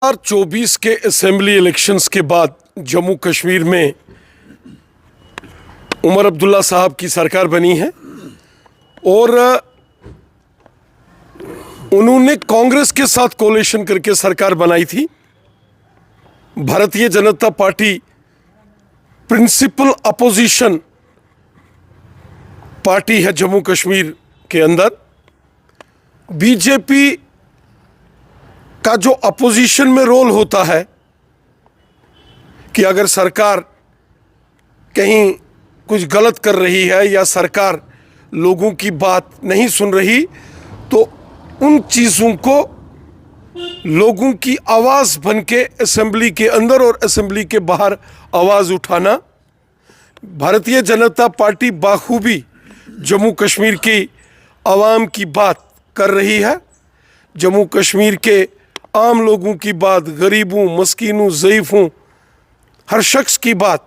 2024 के assembly elections के बाद जम्मू कश्मीर में उमर अब्दुल्ला साहब की सरकार बनी है और उन्होंने कांग्रेस के साथ कोलिशन करके सरकार बनाई थी। Bharatiya Janata party principal opposition party है जम्मू कश्मीर के अंदर। बीजेपी का जो अपोजिशन में रोल होता है कि अगर सरकार कहीं कुछ गलत कर रही है या सरकार लोगों की बात नहीं सुन रही, तो उन चीज़ों को लोगों की आवाज़ बन के असेंबली के अंदर और असेंबली के बाहर आवाज़ उठाना। भारतीय जनता पार्टी बाखूबी जम्मू कश्मीर की आवाम की बात कर रही है। जम्मू कश्मीर के आम लोगों की बात, गरीबों, मस्कीनों, ज़ईफ़ों, हर शख्स की बात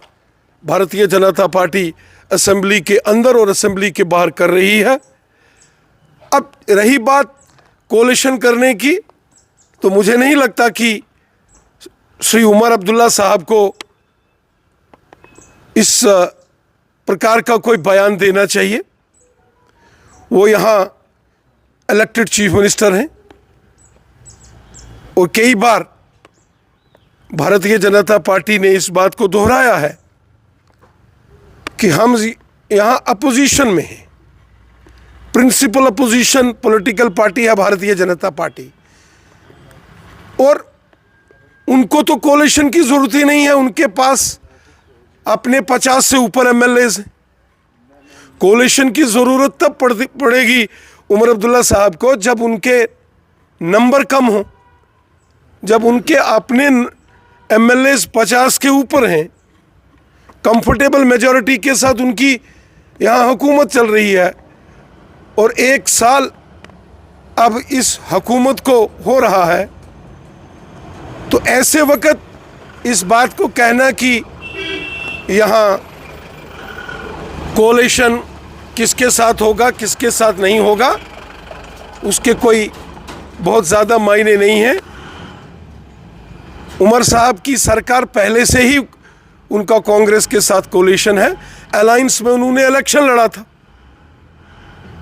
भारतीय जनता पार्टी असेंबली के अंदर और असेंबली के बाहर कर रही है। अब रही बात कोलिशन करने की, तो मुझे नहीं लगता कि श्री उमर अब्दुल्ला साहब को इस प्रकार का कोई बयान देना चाहिए। वो यहाँ इलेक्टेड चीफ मिनिस्टर हैं और कई बार भारतीय जनता पार्टी ने इस बात को दोहराया है कि हम यहाँ अपोजिशन में हैं। प्रिंसिपल अपोजिशन पॉलिटिकल पार्टी है भारतीय जनता पार्टी, और उनको तो कोलिशन की ज़रूरत ही नहीं है। उनके पास अपने 50 से ऊपर एमएलएज हैं। कोलिशन की ज़रूरत तब पड़ेगी उमर अब्दुल्ला साहब को जब उनके नंबर कम हो, जब उनके अपने एमएलएज 50 के ऊपर हैं, कंफर्टेबल मेजॉरिटी के साथ उनकी यहाँ हुकूमत चल रही है और 1 साल अब इस हुकूमत को हो रहा है। तो ऐसे वक्त इस बात को कहना कि यहाँ कोलिशन किसके साथ होगा, किसके साथ नहीं होगा, उसके कोई बहुत ज़्यादा मायने नहीं है। उमर साहब की सरकार पहले से ही उनका कांग्रेस के साथ कोलिशन है। अलायंस में उन्होंने इलेक्शन लड़ा था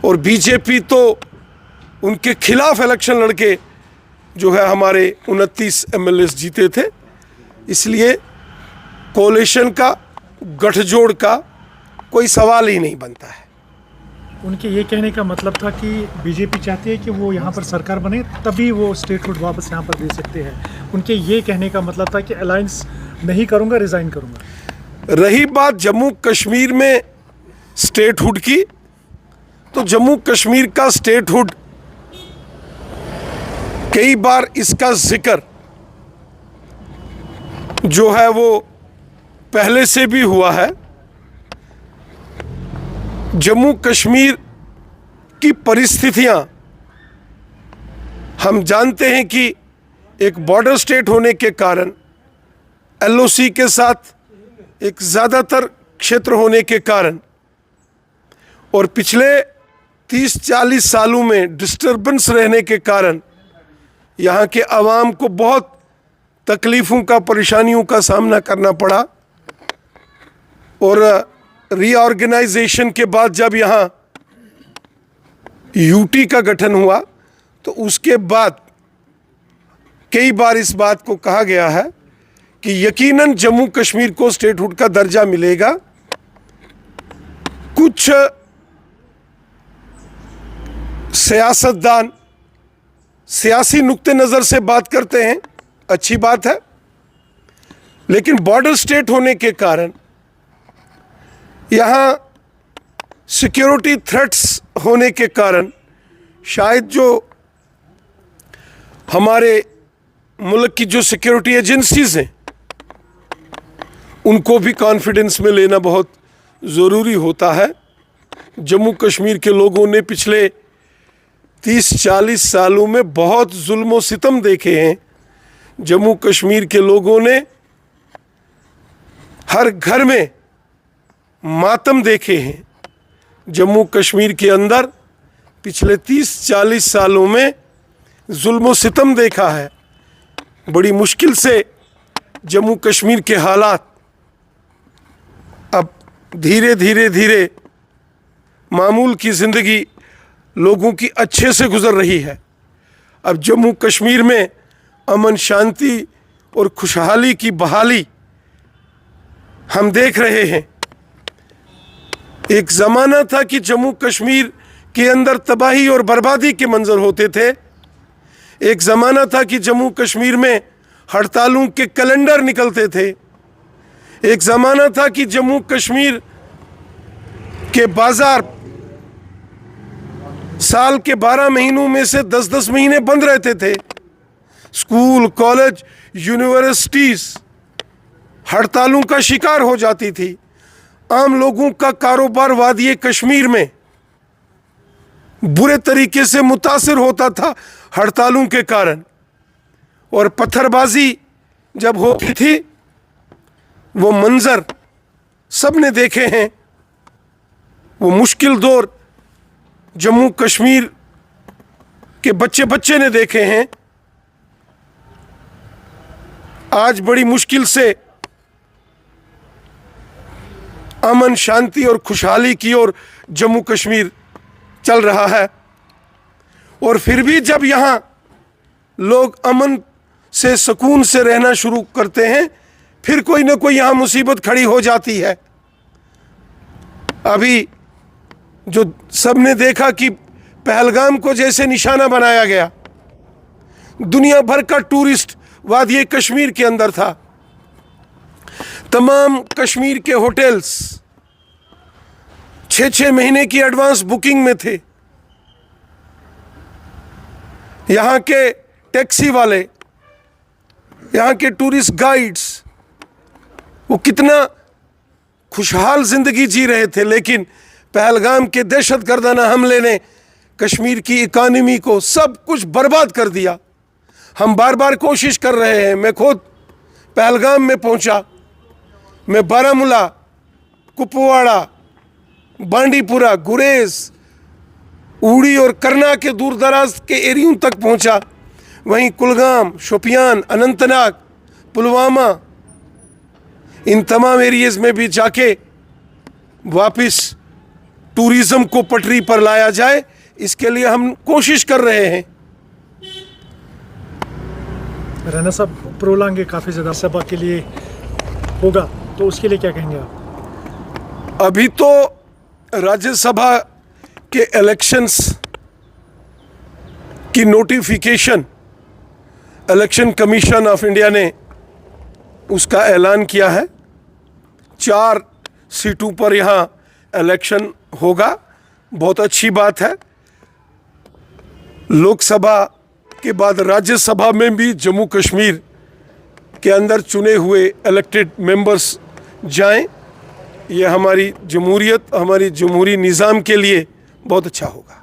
और बीजेपी तो उनके खिलाफ इलेक्शन लड़के जो है हमारे 29 एमएलएस जीते थे। इसलिए कोलिशन का, गठजोड़ का कोई सवाल ही नहीं बनता है। उनके ये कहने का मतलब था कि बीजेपी चाहती है कि वो यहाँ पर सरकार बने, तभी वो स्टेटहुड वापस यहाँ पर दे सकते हैं। उनके ये कहने का मतलब था कि अलायंस नहीं करूँगा, रिज़ाइन करूँगा। रही बात जम्मू कश्मीर में स्टेटहुड की, तो जम्मू कश्मीर का स्टेटहुड कई बार इसका जिक्र जो है वो पहले से भी हुआ है। जम्मू कश्मीर की परिस्थितियां हम जानते हैं कि एक बॉर्डर स्टेट होने के कारण, एलओसी के साथ एक ज़्यादातर क्षेत्र होने के कारण और पिछले 30-40 सालों में डिस्टर्बेंस रहने के कारण यहाँ के आवाम को बहुत तकलीफ़ों का, परेशानियों का सामना करना पड़ा। और रीऑर्गेनाइजेशन के बाद जब यहाँ यूटी का गठन हुआ, तो उसके बाद कई बार इस बात को कहा गया है कि यकीनन जम्मू कश्मीर को स्टेटहुड का दर्जा मिलेगा। कुछ सियासतदान सियासी नुक्ते नज़र से बात करते हैं, अच्छी बात है, लेकिन बॉर्डर स्टेट होने के कारण, यहाँ सिक्योरिटी थ्रेट्स होने के कारण शायद जो हमारे मुल्क की जो सिक्योरिटी एजेंसीज हैं उनको भी कॉन्फिडेंस में लेना बहुत ज़रूरी होता है। जम्मू कश्मीर के लोगों ने पिछले 30-40 सालों में बहुत जुल्म और सितम देखे हैं। जम्मू कश्मीर के लोगों ने हर घर में मातम देखे हैं। जम्मू कश्मीर के अंदर पिछले 30-40 सालों में जुल्म और सितम देखा है। बड़ी मुश्किल से जम्मू कश्मीर के हालात अब धीरे धीरे धीरे मामूल की ज़िंदगी लोगों की अच्छे से गुज़र रही है। अब जम्मू कश्मीर में अमन शांति और खुशहाली की बहाली हम देख रहे हैं। एक ज़माना था कि जम्मू कश्मीर के अंदर तबाही और बर्बादी के मंजर होते थे। एक ज़माना था कि जम्मू कश्मीर में हड़तालों के कैलेंडर निकलते थे। एक ज़माना था कि जम्मू कश्मीर के बाज़ार साल के 12 महीनों में से 10-10 महीने बंद रहते थे। स्कूल, कॉलेज, यूनिवर्सिटीज़ हड़तालों का शिकार हो जाती थी। आम लोगों का कारोबार वादी कश्मीर में बुरे तरीके से मुतासिर होता था हड़तालों के कारण। और पत्थरबाजी जब होती थी, वो मंजर सबने देखे हैं। वो मुश्किल दौर जम्मू कश्मीर के बच्चे बच्चे ने देखे हैं। आज बड़ी मुश्किल से अमन शांति और खुशहाली की ओर जम्मू कश्मीर चल रहा है। और फिर भी जब यहाँ लोग अमन से सुकून से रहना शुरू करते हैं, फिर कोई ना कोई यहाँ मुसीबत खड़ी हो जाती है। अभी जो सबने देखा कि पहलगाम को जैसे निशाना बनाया गया, दुनिया भर का टूरिस्ट वादी कश्मीर के अंदर था। तमाम कश्मीर के होटल्स 6-6 महीने की एडवांस बुकिंग में थे। यहाँ के टैक्सी वाले, यहाँ के टूरिस्ट गाइड्स, वो कितना खुशहाल जिंदगी जी रहे थे। लेकिन पहलगाम के दहशतगर्दाना हमले ने कश्मीर की इकानमी को सब कुछ बर्बाद कर दिया। हम बार बार कोशिश कर रहे हैं। मैं खुद पहलगाम में पहुंचा। मैं बारामूला, कुपवाड़ा, बांडीपुरा, गुरेज, उड़ी और करना के दूर दराज के एरियों तक पहुंचा। वहीं कुलगाम, शोपियान, अनंतनाग, पुलवामा, इन तमाम एरियाज में भी जाके वापस टूरिज़्म को पटरी पर लाया जाए, इसके लिए हम कोशिश कर रहे हैं। राणा साहब, प्रोलांगे काफ़ी ज़्यादा सभा के लिए होगा, तो उसके लिए क्या कहेंगे आप? अभी तो राज्यसभा के इलेक्शंस की notification election commission of India ने उसका ऐलान किया है। 4 सीटों पर यहाँ इलेक्शन होगा। बहुत अच्छी बात है। लोकसभा के बाद राज्यसभा में भी जम्मू कश्मीर के अंदर चुने हुए इलेक्टेड मेंबर्स जाएं। ये हमारी जमहूरियत, हमारी जमहूरी निज़ाम के लिए बहुत अच्छा होगा।